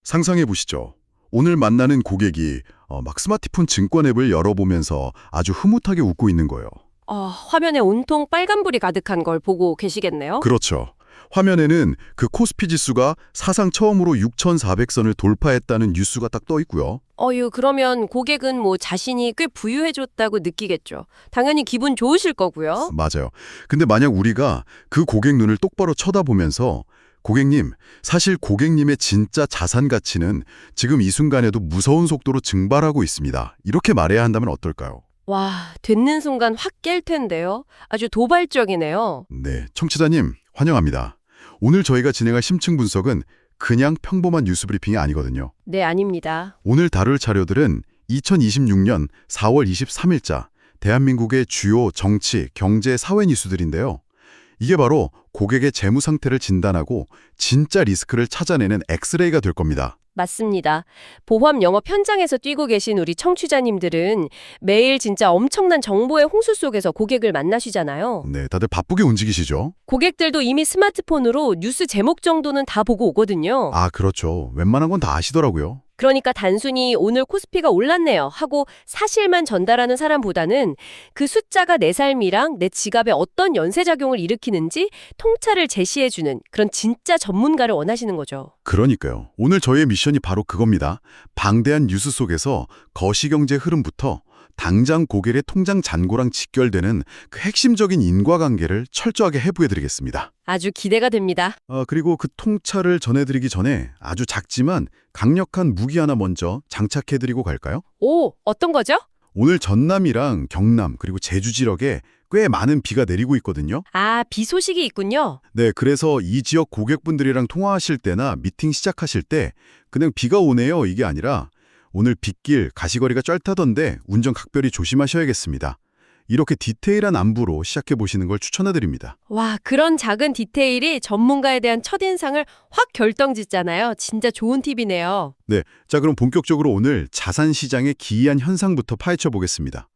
상상해 보시죠. 오늘 만나는 고객이 막 스마트폰 증권 앱을 열어보면서 아주 흐뭇하게 웃고 있는 거예요. 화면에 온통 빨간불이 가득한 걸 보고 계시겠네요? 그렇죠. 화면에는 그 코스피 지수가 사상 처음으로 6,400선을 돌파했다는 뉴스가 딱 떠 있고요. 그러면 고객은 뭐 자신이 꽤 부유해졌다고 느끼겠죠. 당연히 기분 좋으실 거고요. 맞아요. 근데 만약 우리가 그 고객 눈을 똑바로 쳐다보면서 고객님, 사실 고객님의 진짜 자산 가치는 지금 이 순간에도 무서운 속도로 증발하고 있습니다. 이렇게 말해야 한다면 어떨까요? 와, 듣는 순간 확 깰 텐데요. 아주 도발적이네요. 네, 청취자님 환영합니다. 오늘 저희가 진행할 심층 분석은 그냥 평범한 뉴스 브리핑이 아니거든요. 네, 아닙니다. 오늘 다룰 자료들은 2026년 4월 23일자 대한민국의 주요 정치, 경제, 사회 뉴스들인데요. 이게 바로 고객의 재무 상태를 진단하고 진짜 리스크를 찾아내는 엑스레이가 될 겁니다. 맞습니다. 보험 영업 현장에서 뛰고 계신 우리 청취자님들은 매일 진짜 엄청난 정보의 홍수 속에서 고객을 만나시잖아요. 네, 다들 바쁘게 움직이시죠? 고객들도 이미 스마트폰으로 뉴스 제목 정도는 다 보고 오거든요. 아, 그렇죠. 웬만한 건 다 아시더라고요. 그러니까 단순히 오늘 코스피가 올랐네요 하고 사실만 전달하는 사람보다는 그 숫자가 내 삶이랑 내 지갑에 어떤 연쇄작용을 일으키는지 통찰을 제시해주는 그런 진짜 전문가를 원하시는 거죠. 그러니까요. 오늘 저희의 미션이 바로 그겁니다. 방대한 뉴스 속에서 거시경제 흐름부터 당장 고객의 통장 잔고랑 직결되는 그 핵심적인 인과관계를 철저하게 해부해드리겠습니다. 아주 기대가 됩니다. 그리고 그 통찰을 전해드리기 전에 아주 작지만 강력한 무기 하나 먼저 장착해드리고 갈까요? 오, 어떤 거죠? 오늘 전남이랑 경남 그리고 제주 지역에 꽤 많은 비가 내리고 있거든요. 아, 비 소식이 있군요. 네, 그래서 이 지역 고객분들이랑 통화하실 때나 미팅 시작하실 때 그냥 비가 오네요 이게 아니라 오늘 빗길, 가시거리가 쩔다던데 운전 각별히 조심하셔야겠습니다. 이렇게 디테일한 안부로 시작해보시는 걸 추천해드립니다. 와, 그런 작은 디테일이 전문가에 대한 첫인상을 확 결정짓잖아요. 진짜 좋은 팁이네요. 네, 자 그럼 본격적으로 오늘 자산시장의 기이한 현상부터 파헤쳐보겠습니다.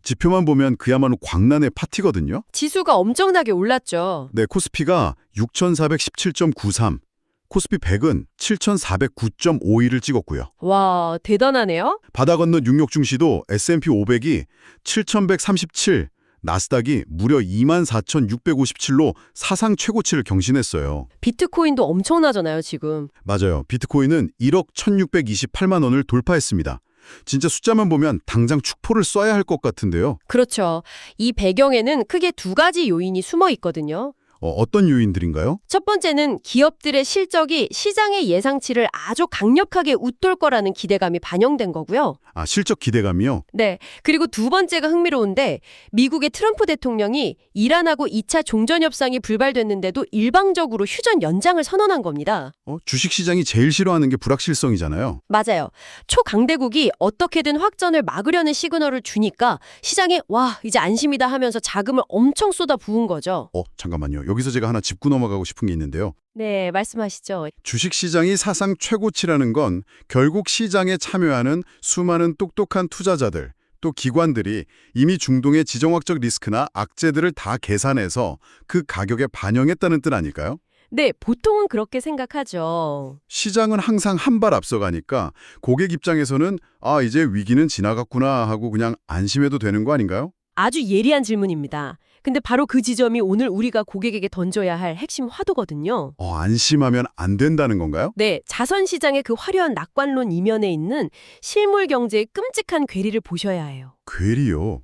지표만 보면 그야말로 광란의 파티거든요. 지수가 엄청나게 올랐죠. 네, 코스피가 6,417.93, 코스피 100은 7,409.51을 찍었고요. 와, 대단하네요. 바다 건너 뉴욕 증시도 S&P 500이 7,137, 나스닥이 무려 24,657로 사상 최고치를 경신했어요. 비트코인도 엄청나잖아요, 지금. 맞아요. 비트코인은 1억 1,628만 원을 돌파했습니다. 진짜 숫자만 보면 당장 축포를 쏴야 할 것 같은데요. 그렇죠. 이 배경에는 크게 두 가지 요인이 숨어 있거든요. 어떤 요인들인가요? 첫 번째는 기업들의 실적이 시장의 예상치를 아주 강력하게 웃돌 거라는 기대감이 반영된 거고요. 아, 실적 기대감이요? 네. 그리고 두 번째가 흥미로운데 미국의 트럼프 대통령이 이란하고 2차 종전 협상이 불발됐는데도 일방적으로 휴전 연장을 선언한 겁니다. 주식시장이 제일 싫어하는 게 불확실성이잖아요. 맞아요. 초강대국이 어떻게든 확전을 막으려는 시그널을 주니까 시장에 와, 이제 안심이다 하면서 자금을 엄청 쏟아 부은 거죠. 잠깐만요. 여기서 제가 하나 짚고 넘어가고 싶은 게 있는데요. 네, 말씀하시죠. 주식시장이 사상 최고치라는 건 결국 시장에 참여하는 수많은 똑똑한 투자자들, 또 기관들이 이미 중동의 지정학적 리스크나 악재들을 다 계산해서 그 가격에 반영했다는 뜻 아닐까요? 네, 보통은 그렇게 생각하죠. 시장은 항상 한 발 앞서가니까 고객 입장에서는 이제 위기는 지나갔구나 하고 그냥 안심해도 되는 거 아닌가요? 아주 예리한 질문입니다. 근데 바로 그 지점이 오늘 우리가 고객에게 던져야 할 핵심 화두거든요. 안심하면 안 된다는 건가요? 네, 자선시장의 그 화려한 낙관론 이면에 있는 실물 경제의 끔찍한 괴리를 보셔야 해요. 괴리요.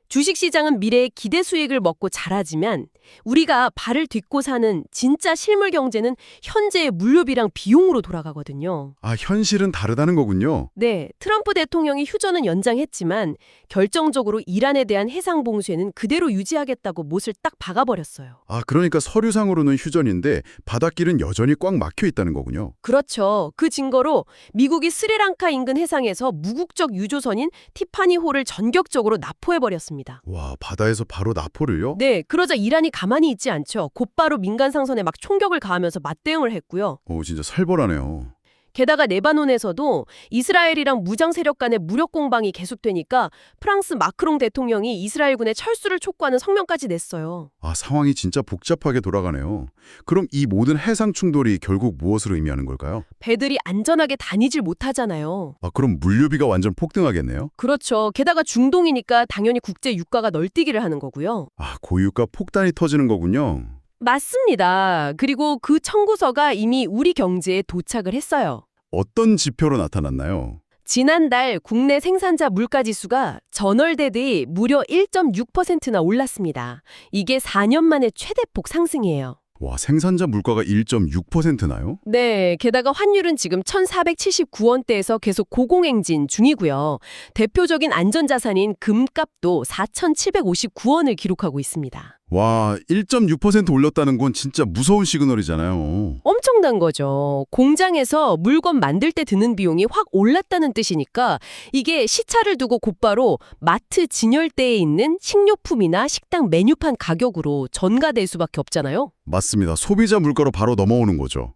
주식시장은 미래의 기대 수익을 먹고 자라지만 우리가 발을 딛고 사는 진짜 실물 경제는 현재의 물류비랑 비용으로 돌아가거든요. 현실은 다르다는 거군요. 네, 트럼프 대통령이 휴전은 연장했지만 결정적으로 이란에 대한 해상 봉쇄는 그대로 유지하겠다고 못을 딱 박아버렸어요. 그러니까 서류상으로는 휴전인데 바닷길은 여전히 꽉 막혀 있다는 거군요. 그렇죠. 그 증거로 미국이 스리랑카 인근 해상에서 무국적 유조선인 티파니호를 전격적으로 납포해버렸습니다. 와, 바다에서 바로 납포를요? 네, 그러자 이란이 가만히 있지 않죠. 곧바로 민간 상선에 막 총격을 가하면서 맞대응을 했고요. 진짜 살벌하네요. 게다가 레바논에서도 이스라엘이랑 무장 세력 간의 무력 공방이 계속되니까 프랑스 마크롱 대통령이 이스라엘군의 철수를 촉구하는 성명까지 냈어요. 아, 상황이 진짜 복잡하게 돌아가네요. 그럼 이 모든 해상 충돌이 결국 무엇을 의미하는 걸까요? 배들이 안전하게 다니질 못하잖아요. 아, 그럼 물류비가 완전 폭등하겠네요? 그렇죠. 게다가 중동이니까 당연히 국제 유가가 널뛰기를 하는 거고요. 아, 고유가 폭탄이 터지는 거군요. 맞습니다. 그리고 그 청구서가 이미 우리 경제에 도착을 했어요. 어떤 지표로 나타났나요? 지난달 국내 생산자 물가지수가 전월 대비 무려 1.6%나 올랐습니다. 이게 4년 만에 최대폭 상승이에요. 와, 생산자 물가가 1.6%나요? 네, 게다가 환율은 지금 1,479원대에서 계속 고공행진 중이고요. 대표적인 안전자산인 금값도 4,759원을 기록하고 있습니다. 와, 1.6% 올렸다는 건 진짜 무서운 시그널이잖아요. 엄청난 거죠. 공장에서 물건 만들 때 드는 비용이 확 올랐다는 뜻이니까 이게 시차를 두고 곧바로 마트 진열대에 있는 식료품이나 식당 메뉴판 가격으로 전가될 수밖에 없잖아요. 맞습니다. 소비자 물가로 바로 넘어오는 거죠.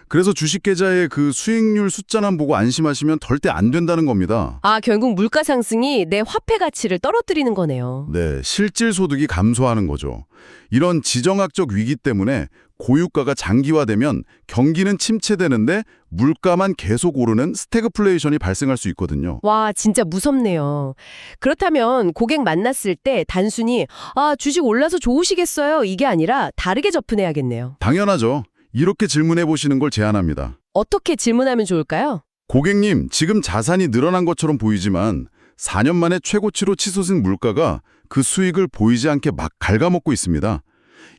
그래서 주식 계좌의 그 수익률 숫자만 보고 안심하시면 절대 안 된다는 겁니다. 아, 결국 물가 상승이 내 화폐 가치를 떨어뜨리는 거네요. 네, 실질 소득이 감소하는 거죠. 이런 지정학적 위기 때문에 고유가가 장기화되면 경기는 침체되는데 물가만 계속 오르는 스태그플레이션이 발생할 수 있거든요. 와, 진짜 무섭네요. 그렇다면 고객 만났을 때 단순히 주식 올라서 좋으시겠어요? 이게 아니라 다르게 접근해야겠네요. 당연하죠. 이렇게 질문해 보시는 걸 제안합니다. 어떻게 질문하면 좋을까요? 고객님, 지금 자산이 늘어난 것처럼 보이지만 4년 만에 최고치로 치솟은 물가가 그 수익을 보이지 않게 막 갉아먹고 있습니다.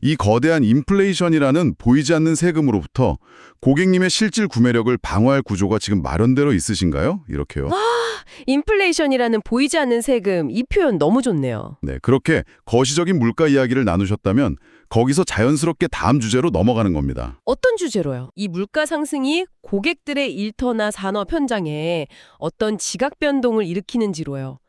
이 거대한 인플레이션이라는 보이지 않는 세금으로부터 고객님의 실질 구매력을 방어할 구조가 지금 마련되어 있으신가요? 이렇게요. 인플레이션이라는 보이지 않는 세금, 이 표현 너무 좋네요. 네, 그렇게 거시적인 물가 이야기를 나누셨다면 거기서 자연스럽게 다음 주제로 넘어가는 겁니다. 어떤 주제로요? 이 물가 상승이 고객들의 일터나 산업 현장에 어떤 지각 변동을 일으키는지로요.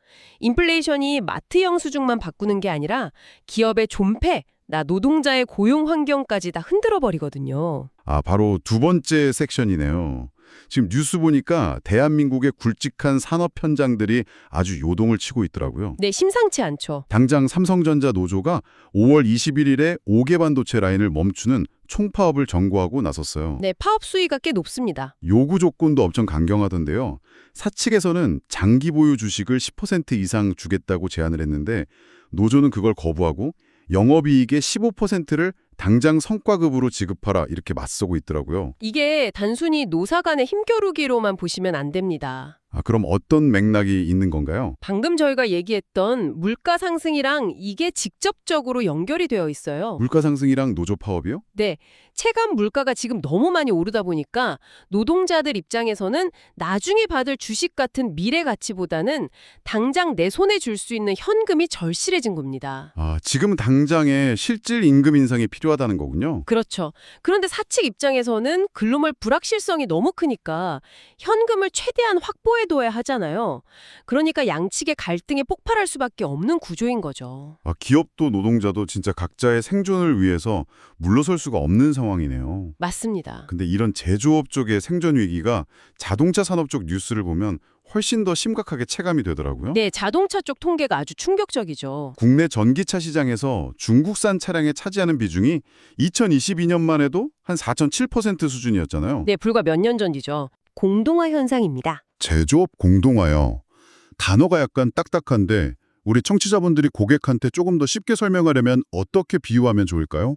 인플레이션이 마트형 수준만 바꾸는 게 아니라 기업의 존폐, 나 노동자의 고용 환경까지 다 흔들어 버리거든요. 아, 바로 두 번째 섹션이네요. 지금 뉴스 보니까 대한민국의 굵직한 산업 현장들이 아주 요동을 치고 있더라고요. 네, 심상치 않죠. 당장 삼성전자 노조가 5월 21일에 5개 반도체 라인을 멈추는 총파업을 전고하고 나섰어요. 네, 파업 수위가 꽤 높습니다. 요구 조건도 엄청 강경하던데요. 사측에서는 장기 보유 주식을 10% 이상 주겠다고 제안을 했는데 노조는 그걸 거부하고 영업이익의 15%를 당장 성과급으로 지급하라 이렇게 맞서고 있더라고요. 이게 단순히 노사 간의 힘겨루기로만 보시면 안 됩니다. 아, 그럼 어떤 맥락이 있는 건가요? 방금 저희가 얘기했던 물가 상승이랑 이게 직접적으로 연결이 되어 있어요. 물가 상승이랑 노조 파업이요? 네, 체감 물가가 지금 너무 많이 오르다 보니까 노동자들 입장에서는 나중에 받을 주식 같은 미래 가치보다는 당장 내 손에 줄 수 있는 현금이 절실해진 겁니다. 아, 지금 당장에 실질 임금 인상이 필요하다는 거군요. 그렇죠. 그런데 사측 입장에서는 글로벌 불확실성이 너무 크니까 현금을 최대한 확보해둬야 하잖아요. 그러니까 양측의 갈등이 폭발할 수밖에 없는 구조인 거죠. 아, 기업도 노동자도 진짜 각자의 생존을 위해서 물러설 수가 없는 상황이네요. 맞습니다. 근데 이런 제조업 쪽의 생존 위기가 자동차 산업 쪽 뉴스를 보면 훨씬 더 심각하게 체감이 되더라고요. 네, 자동차 쪽 통계가 아주 충격적이죠. 국내 전기차 시장에서 중국산 차량에 차지하는 비중이 2022년만 해도 한 4.7% 수준이었잖아요. 네, 불과 몇 년 전이죠. 공동화 현상입니다. 제조업 공동화요. 단어가 약간 딱딱한데 우리 청취자분들이 고객한테 조금 더 쉽게 설명하려면 어떻게 비유하면 좋을까요?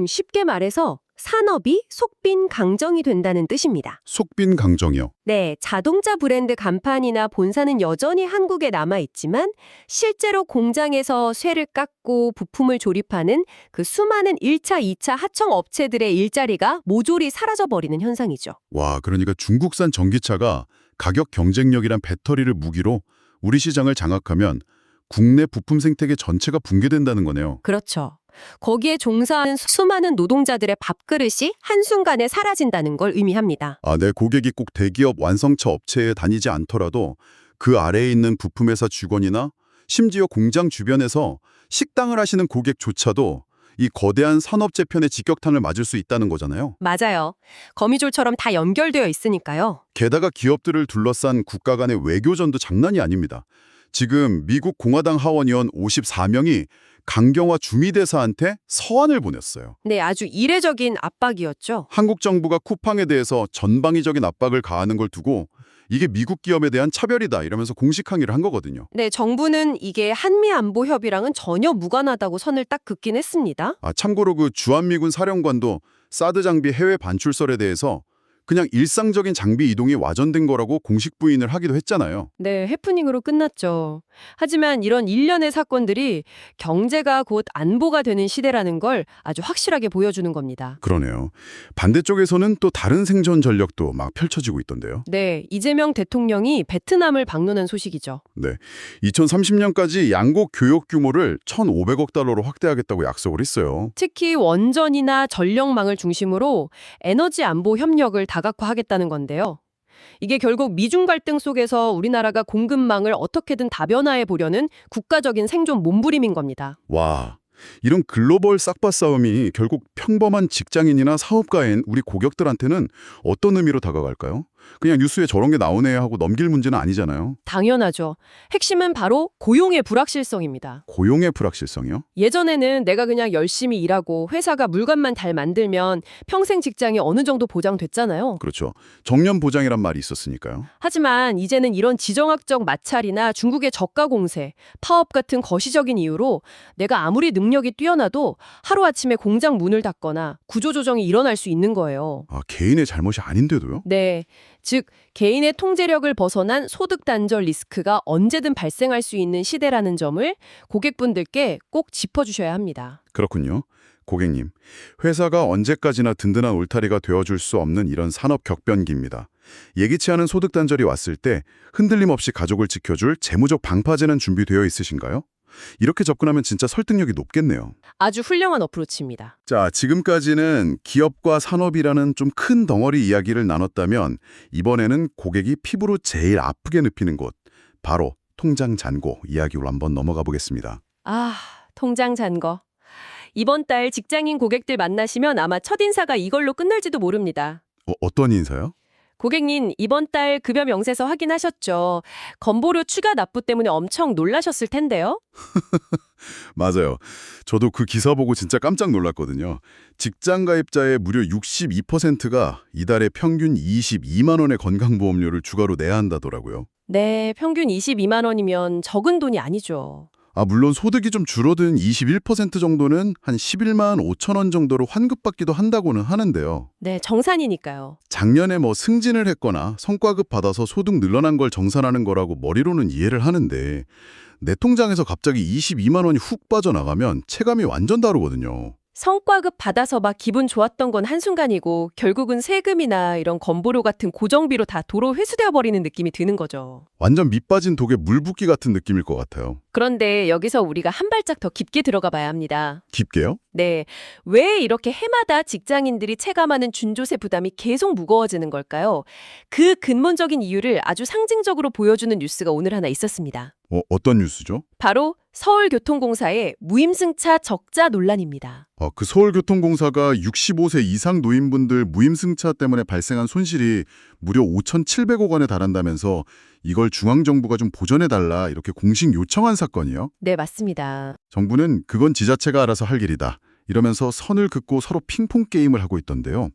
쉽게 말해서 산업이 속빈 강정이 된다는 뜻입니다. 속빈 강정이요. 네, 자동차 브랜드 간판이나 본사는 여전히 한국에 남아있지만 실제로 공장에서 쇠를 깎고 부품을 조립하는 그 수많은 1차, 2차 하청 업체들의 일자리가 모조리 사라져버리는 현상이죠. 와, 그러니까 중국산 전기차가 가격 경쟁력이란 배터리를 무기로 우리 시장을 장악하면 국내 부품 생태계 전체가 붕괴된다는 거네요. 그렇죠. 거기에 종사하는 수많은 노동자들의 밥그릇이 한순간에 사라진다는 걸 의미합니다. 아, 내 고객이 꼭 대기업 완성차 업체에 다니지 않더라도 그 아래에 있는 부품회사 직원이나 심지어 공장 주변에서 식당을 하시는 고객조차도 이 거대한 산업 재편의 직격탄을 맞을 수 있다는 거잖아요. 맞아요. 거미줄처럼 다 연결되어 있으니까요. 게다가 기업들을 둘러싼 국가 간의 외교전도 장난이 아닙니다. 지금 미국 공화당 하원의원 54명이 강경화 주미대사한테 서한을 보냈어요. 네, 아주 이례적인 압박이었죠. 한국 정부가 쿠팡에 대해서 전방위적인 압박을 가하는 걸 두고 이게 미국 기업에 대한 차별이다 이러면서 공식 항의를 한 거거든요. 네, 정부는 이게 한미 안보 협의랑은 전혀 무관하다고 선을 딱 긋긴 했습니다. 참고로 그 주한미군 사령관도 사드 장비 해외 반출설에 대해서 그냥 일상적인 장비 이동이 와전된 거라고 공식 부인을 하기도 했잖아요. 네, 해프닝으로 끝났죠. 하지만 이런 일련의 사건들이 경제가 곧 안보가 되는 시대라는 걸 아주 확실하게 보여주는 겁니다. 그러네요. 반대쪽에서는 또 다른 생존 전력도 막 펼쳐지고 있던데요. 네, 이재명 대통령이 베트남을 방문한 소식이죠. 네, 2030년까지 양국 교역 규모를 1,500억 달러로 확대하겠다고 약속을 했어요. 특히 원전이나 전력망을 중심으로 에너지 안보 협력을 다각화하겠다는 건데요. 이게 결국 미중 갈등 속에서 우리나라가 공급망을 어떻게든 다변화해 보려는 국가적인 생존 몸부림인 겁니다. 와, 이런 글로벌 싹바 싸움이 결국 평범한 직장인이나 사업가인 우리 고객들한테는 어떤 의미로 다가갈까요? 그냥 뉴스에 저런 게 나오네 하고 넘길 문제는 아니잖아요. 당연하죠. 핵심은 바로 고용의 불확실성입니다. 고용의 불확실성이요? 예전에는 내가 그냥 열심히 일하고 회사가 물건만 잘 만들면 평생 직장이 어느 정도 보장됐잖아요. 그렇죠. 정년 보장이란 말이 있었으니까요. 하지만 이제는 이런 지정학적 마찰이나 중국의 저가 공세, 파업 같은 거시적인 이유로 내가 아무리 능력이 뛰어나도 하루아침에 공장 문을 닫거나 구조조정이 일어날 수 있는 거예요. 개인의 잘못이 아닌데도요? 네. 즉, 개인의 통제력을 벗어난 소득 단절 리스크가 언제든 발생할 수 있는 시대라는 점을 고객분들께 꼭 짚어주셔야 합니다. 그렇군요. 고객님, 회사가 언제까지나 든든한 울타리가 되어줄 수 없는 이런 산업 격변기입니다. 예기치 않은 소득 단절이 왔을 때 흔들림 없이 가족을 지켜줄 재무적 방파제는 준비되어 있으신가요? 이렇게 접근하면 진짜 설득력이 높겠네요. 아주 훌륭한 어프로치입니다. 자, 지금까지는 기업과 산업이라는 좀 큰 덩어리 이야기를 나눴다면 이번에는 고객이 피부로 제일 아프게 느끼는 곳, 바로 통장 잔고 이야기로 한번 넘어가 보겠습니다. 통장 잔거. 이번 달 직장인 고객들 만나시면 아마 첫인사가 이걸로 끝날지도 모릅니다. 어떤 인사요? 고객님, 이번 달 급여 명세서 확인하셨죠? 건보료 추가 납부 때문에 엄청 놀라셨을 텐데요. 맞아요. 저도 그 기사 보고 진짜 깜짝 놀랐거든요. 직장 가입자의 무려 62%가 이달에 평균 22만 원의 건강보험료를 추가로 내야 한다더라고요. 네, 평균 22만 원이면 적은 돈이 아니죠. 물론 소득이 좀 줄어든 21% 정도는 한 11만 5천 원 정도로 환급받기도 한다고는 하는데요. 네, 정산이니까요. 작년에 승진을 했거나 성과급 받아서 소득 늘어난 걸 정산하는 거라고 머리로는 이해를 하는데 내 통장에서 갑자기 22만 원이 훅 빠져나가면 체감이 완전 다르거든요. 성과급 받아서 막 기분 좋았던 건 한순간이고 결국은 세금이나 이런 건보료 같은 고정비로 다 도로 회수되어 버리는 느낌이 드는 거죠. 완전 밑 빠진 독에 물 붓기 같은 느낌일 것 같아요. 그런데 여기서 우리가 한 발짝 더 깊게 들어가 봐야 합니다. 깊게요? 네. 왜 이렇게 해마다 직장인들이 체감하는 준조세 부담이 계속 무거워지는 걸까요? 그 근본적인 이유를 아주 상징적으로 보여주는 뉴스가 오늘 하나 있었습니다. 어떤 뉴스죠? 바로 서울교통공사의 무임승차 적자 논란입니다. 그 서울교통공사가 65세 이상 노인분들 무임승차 때문에 발생한 손실이 무려 5,700억 원에 달한다면서 이걸 중앙정부가 좀 보전해달라 이렇게 공식 요청한 사건이요? 네, 맞습니다. 정부는 그건 지자체가 알아서 할 일이다. 이러면서 선을 긋고 서로 핑퐁 게임을 하고 있던데요.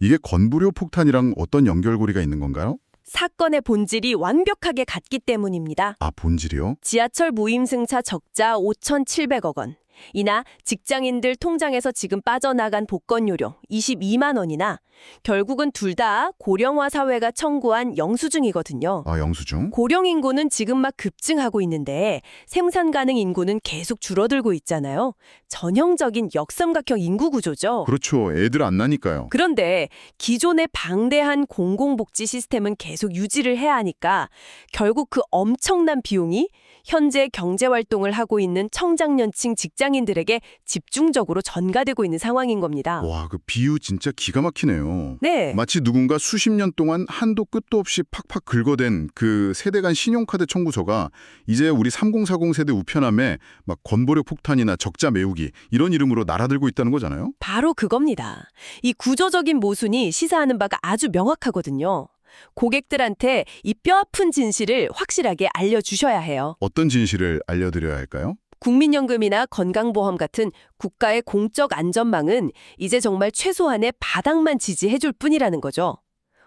이게 건보료 폭탄이랑 어떤 연결고리가 있는 건가요? 사건의 본질이 완벽하게 같기 때문입니다. 본질이요? 지하철 무임승차 적자 5,700억 원. 이나 직장인들 통장에서 지금 빠져나간 복권요령 22만 원이나 결국은 둘 다 고령화 사회가 청구한 영수증이거든요. 영수증? 고령 인구는 지금 막 급증하고 있는데 생산 가능 인구는 계속 줄어들고 있잖아요. 전형적인 역삼각형 인구 구조죠. 그렇죠. 애들 안 나니까요. 그런데 기존의 방대한 공공복지 시스템은 계속 유지를 해야 하니까 결국 그 엄청난 비용이 현재 경제활동을 하고 있는 청장년층 직장인들에게 직장인들에게 집중적으로 전가되고 있는 상황인 겁니다. 와, 그 비유 진짜 기가 막히네요. 네. 마치 누군가 수십 년 동안 한도 끝도 없이 팍팍 긁어댄 그 세대 간 신용카드 청구서가 이제 우리 3040 세대 우편함에 막 건보료 폭탄이나 적자 메우기 이런 이름으로 날아들고 있다는 거잖아요. 바로 그겁니다. 이 구조적인 모순이 시사하는 바가 아주 명확하거든요. 고객들한테 이 뼈아픈 진실을 확실하게 알려주셔야 해요. 어떤 진실을 알려드려야 할까요? 국민연금이나 건강보험 같은 국가의 공적 안전망은 이제 정말 최소한의 바닥만 지지해줄 뿐이라는 거죠.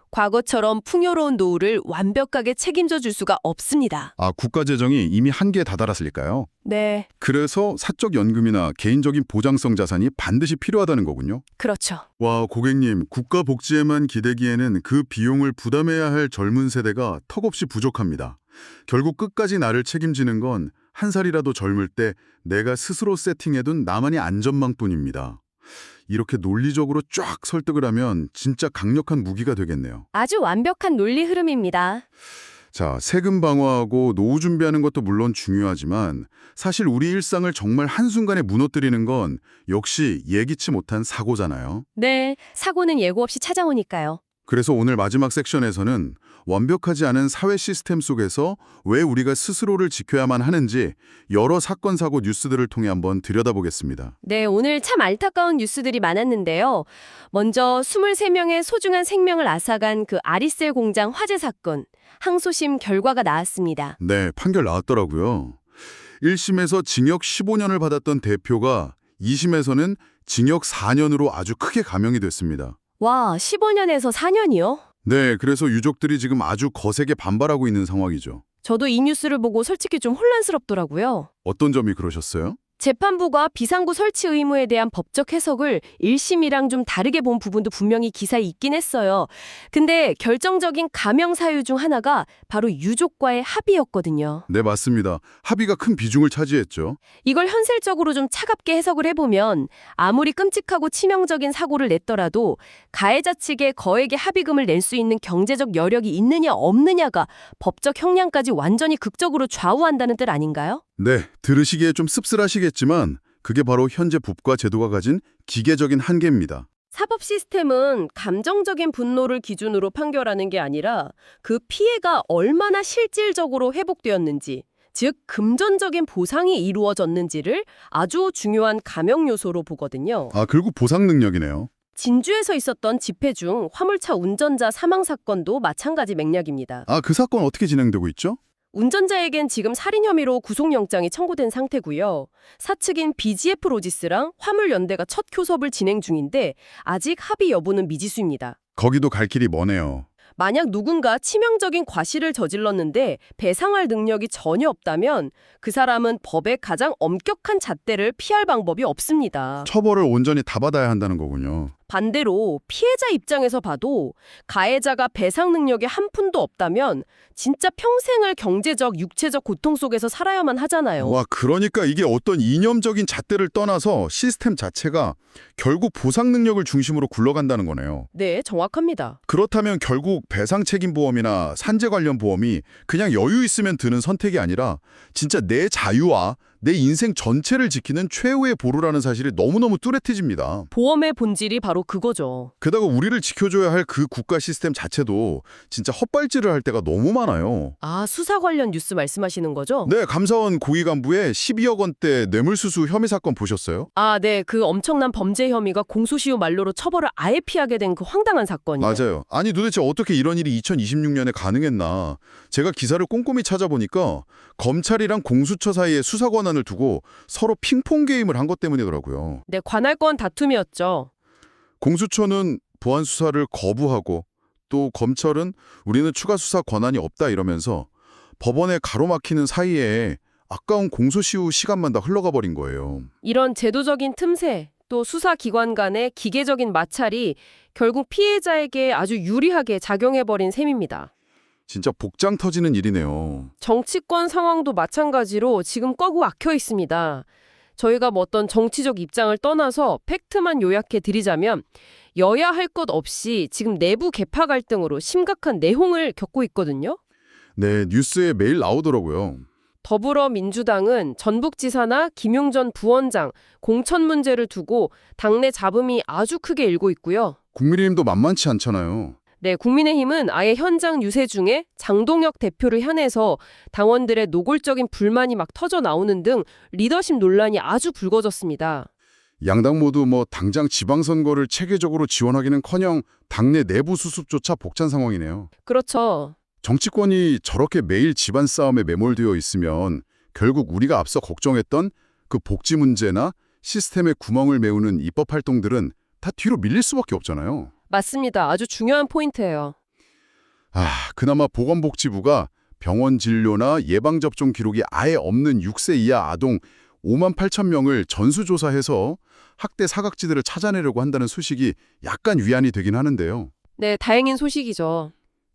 과거처럼 풍요로운 노후를 완벽하게 책임져 줄 수가 없습니다. 아, 국가 재정이 이미 한계에 다다랐을까요? 네, 그래서 사적 연금이나 개인적인 보장성 자산이 반드시 필요하다는 거군요. 그렇죠. 와, 고객님, 국가 복지에만 기대기에는 그 비용을 부담해야 할 젊은 세대가 턱없이 부족합니다. 결국 끝까지 나를 책임지는 건 한 살이라도 젊을 때 내가 스스로 세팅해둔 나만의 안전망뿐입니다. 이렇게 논리적으로 쫙 설득을 하면 진짜 강력한 무기가 되겠네요. 아주 완벽한 논리 흐름입니다. 자, 세금 방어하고 노후 준비하는 것도 물론 중요하지만 사실 우리 일상을 정말 한순간에 무너뜨리는 건 역시 예기치 못한 사고잖아요. 네, 사고는 예고 없이 찾아오니까요. 그래서 오늘 마지막 섹션에서는 완벽하지 않은 사회 시스템 속에서 왜 우리가 스스로를 지켜야만 하는지 여러 사건, 사고, 뉴스들을 통해 한번 들여다보겠습니다. 네, 오늘 참 안타까운 뉴스들이 많았는데요. 먼저 23명의 소중한 생명을 앗아간 그 아리셀 공장 화재 사건, 항소심 결과가 나왔습니다. 네, 판결 나왔더라고요. 1심에서 징역 15년을 받았던 대표가 2심에서는 징역 4년으로 아주 크게 감형이 됐습니다. 와, 15년에서 4년이요? 네, 그래서 유족들이 지금 아주 거세게 반발하고 있는 상황이죠. 저도 이 뉴스를 보고 솔직히 좀 혼란스럽더라고요. 어떤 점이 그러셨어요? 재판부가 비상구 설치 의무에 대한 법적 해석을 1심이랑 좀 다르게 본 부분도 분명히 기사에 있긴 했어요. 근데 결정적인 감형 사유 중 하나가 바로 유족과의 합의였거든요. 네, 맞습니다. 합의가 큰 비중을 차지했죠. 이걸 현실적으로 좀 차갑게 해석을 해보면 아무리 끔찍하고 치명적인 사고를 냈더라도 가해자 측에 거액의 합의금을 낼 수 있는 경제적 여력이 있느냐 없느냐가 법적 형량까지 완전히 극적으로 좌우한다는 뜻 아닌가요? 네, 들으시기에 좀 씁쓸하시겠지만 그게 바로 현재 법과 제도가 가진 기계적인 한계입니다. 사법 시스템은 감정적인 분노를 기준으로 판결하는 게 아니라 그 피해가 얼마나 실질적으로 회복되었는지, 즉 금전적인 보상이 이루어졌는지를 아주 중요한 감형 요소로 보거든요. 아, 결국 보상 능력이네요. 진주에서 있었던 집회 중 화물차 운전자 사망 사건도 마찬가지 맥락입니다. 아, 그 사건 어떻게 진행되고 있죠? 운전자에겐 지금 살인 혐의로 구속영장이 청구된 상태고요. 사측인 BGF 로지스랑 화물연대가 첫 교섭을 진행 중인데 아직 합의 여부는 미지수입니다. 거기도 갈 길이 머네요. 만약 누군가 치명적인 과실을 저질렀는데 배상할 능력이 전혀 없다면 그 사람은 법의 가장 엄격한 잣대를 피할 방법이 없습니다. 처벌을 온전히 다 받아야 한다는 거군요. 반대로 피해자 입장에서 봐도 가해자가 배상 능력이 한 푼도 없다면 진짜 평생을 경제적, 육체적 고통 속에서 살아야만 하잖아요. 와, 그러니까 이게 어떤 이념적인 잣대를 떠나서 시스템 자체가 결국 보상 능력을 중심으로 굴러간다는 거네요. 네, 정확합니다. 그렇다면 결국 배상 책임 보험이나 산재 관련 보험이 그냥 여유 있으면 드는 선택이 아니라 진짜 내 자유와 내 인생 전체를 지키는 최후의 보루라는 사실이 너무너무 뚜렷해집니다. 보험의 본질이 바로 그거죠. 게다가 우리를 지켜줘야 할 그 국가 시스템 자체도 진짜 헛발질을 할 때가 너무 많아요. 아, 수사 관련 뉴스 말씀하시는 거죠? 네, 감사원 고위 간부의 12억 원대 뇌물수수 혐의 사건 보셨어요? 아, 네. 그 엄청난 범죄 혐의가 공소시효 만료로 처벌을 아예 피하게 된 그 황당한 사건이요. 맞아요. 아니 도대체 어떻게 이런 일이 2026년에 가능했나. 제가 기사를 꼼꼼히 찾아보니까 검찰이랑 공수처 사이에 수사 권한을 두고 서로 핑퐁 게임을 한 것 때문이더라고요. 네, 관할권 다툼이었죠. 공수처는 보안 수사를 거부하고 또 검찰은 우리는 추가 수사 권한이 없다 이러면서 법원에 가로막히는 사이에 아까운 공소시효 시간만 다 흘러가 버린 거예요. 이런 제도적인 틈새, 또 수사기관 간의 기계적인 마찰이 결국 피해자에게 아주 유리하게 작용해버린 셈입니다. 진짜 복장 터지는 일이네요. 정치권 상황도 마찬가지로 지금 꽉 막혀 있습니다. 저희가 뭐 어떤 정치적 입장을 떠나서 팩트만 요약해 드리자면 여야 할 것 없이 지금 내부 계파 갈등으로 심각한 내홍을 겪고 있거든요. 네, 뉴스에 매일 나오더라고요. 더불어민주당은 전북지사나 김용전 부원장, 공천 문제를 두고 당내 잡음이 아주 크게 일고 있고요. 국민의힘도 만만치 않잖아요. 네, 국민의힘은 아예 현장 유세 중에 장동혁 대표를 향해서 당원들의 노골적인 불만이 막 터져 나오는 등 리더십 논란이 아주 불거졌습니다. 양당 모두 당장 지방선거를 체계적으로 지원하기는커녕 당내 내부 수습조차 벅찬 상황이네요. 그렇죠. 정치권이 저렇게 매일 집안 싸움에 매몰되어 있으면 결국 우리가 앞서 걱정했던 그 복지 문제나 시스템의 구멍을 메우는 입법 활동들은 다 뒤로 밀릴 수밖에 없잖아요. 맞습니다. 아주 중요한 포인트예요. 그나마 보건복지부가 병원 진료나 예방접종 기록이 아예 없는 6세 이하 아동 5만 8천 명을 전수조사해서 학대 사각지대를 찾아내려고 한다는 소식이 약간 위안이 되긴 하는데요. 네, 다행인 소식이죠.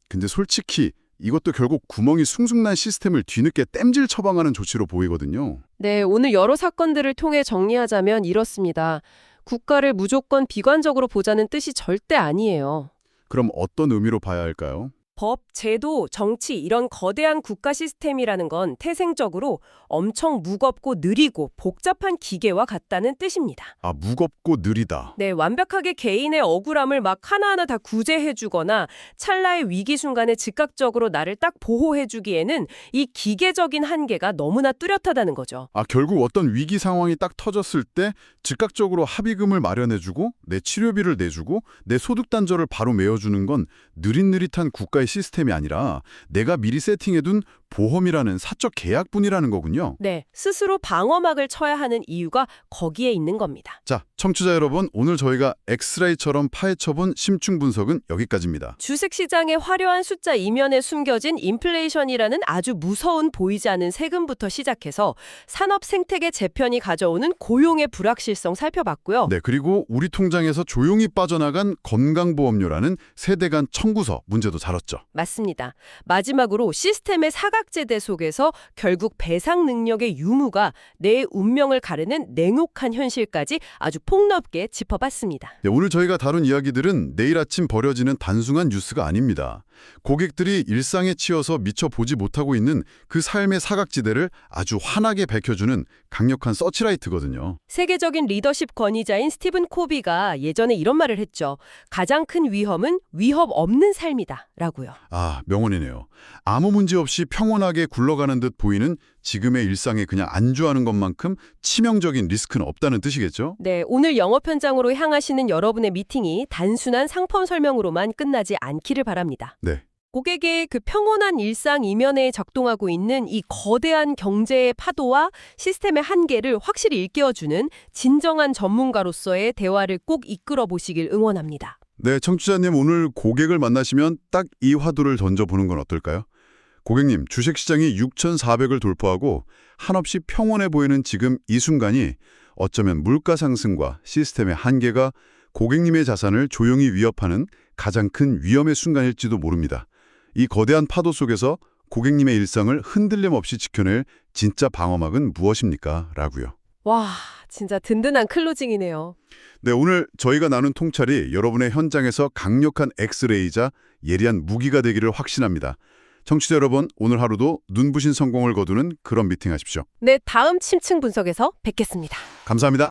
근데 솔직히 이것도 결국 구멍이 숭숭 난 시스템을 뒤늦게 땜질 처방하는 조치로 보이거든요. 네, 오늘 여러 사건들을 통해 정리하자면 이렇습니다. 국가를 무조건 비관적으로 보자는 뜻이 절대 아니에요. 그럼 어떤 의미로 봐야 할까요? 법, 제도, 정치 이런 거대한 국가 시스템이라는 건 태생적으로 엄청 무겁고 느리고 복잡한 기계와 같다는 뜻입니다. 무겁고 느리다. 네, 완벽하게 개인의 억울함을 막 하나하나 다 구제해주거나 찰나의 위기 순간에 즉각적으로 나를 딱 보호해주기에는 이 기계적인 한계가 너무나 뚜렷하다는 거죠. 결국 어떤 위기 상황이 딱 터졌을 때 즉각적으로 합의금을 마련해주고 내 치료비를 내주고 내 소득 단절을 바로 메워주는 건 느릿느릿한 국가의 시스템이 아니라 내가 미리 세팅해둔 보험이라는 사적 계약분이라는 거군요. 네, 스스로 방어막을 쳐야 하는 이유가 거기에 있는 겁니다. 자, 청취자 여러분, 오늘 저희가 엑스레이처럼 파헤쳐본 심층 분석은 여기까지입니다. 주식시장의 화려한 숫자 이면에 숨겨진 인플레이션이라는 아주 무서운 보이지 않는 세금부터 시작해서 산업 생태계 재편이 가져오는 고용의 불확실성 살펴봤고요. 네, 그리고 우리 통장에서 조용히 빠져나간 건강보험료라는 세대 간 청구서 문제도 다뤘죠. 맞습니다. 마지막으로 시스템의 사각지대 속에서 결국 배상 능력의 유무가 내 운명을 가르는 냉혹한 현실까지 아주 폭넓게 짚어봤습니다. 네, 오늘 저희가 다룬 이야기들은 내일 아침 벌어지는 단순한 뉴스가 아닙니다. 고객들이 일상에 치여서 미처 보지 못하고 있는 그 삶의 사각지대를 아주 환하게 밝혀주는 강력한 서치라이트거든요. 세계적인 리더십 권위자인 스티븐 코비가 예전에 이런 말을 했죠. 가장 큰 위험은 위협 없는 삶이다 라고요. 명언이네요. 아무 문제 없이 평온하게 굴러가는 듯 보이는 지금의 일상에 그냥 안주하는 것만큼 치명적인 리스크는 없다는 뜻이겠죠? 네, 오늘 영업 현장으로 향하시는 여러분의 미팅이 단순한 상품 설명으로만 끝나지 않기를 바랍니다. 네. 고객의 그 평온한 일상 이면에 작동하고 있는 이 거대한 경제의 파도와 시스템의 한계를 확실히 일깨워주는 진정한 전문가로서의 대화를 꼭 이끌어 보시길 응원합니다. 네, 청취자님 오늘 고객을 만나시면 딱 이 화두를 던져보는 건 어떨까요? 고객님, 주식시장이 6,400을 돌파하고 한없이 평온해 보이는 지금 이 순간이 어쩌면 물가 상승과 시스템의 한계가 고객님의 자산을 조용히 위협하는 가장 큰 위험의 순간일지도 모릅니다. 이 거대한 파도 속에서 고객님의 일상을 흔들림 없이 지켜낼 진짜 방어막은 무엇입니까? 라고요. 와, 진짜 든든한 클로징이네요. 네, 오늘 저희가 나눈 통찰이 여러분의 현장에서 강력한 엑스레이자 예리한 무기가 되기를 확신합니다. 청취자 여러분, 오늘 하루도 눈부신 성공을 거두는 그런 미팅 하십시오. 네, 다음 심층 분석에서 뵙겠습니다. 감사합니다.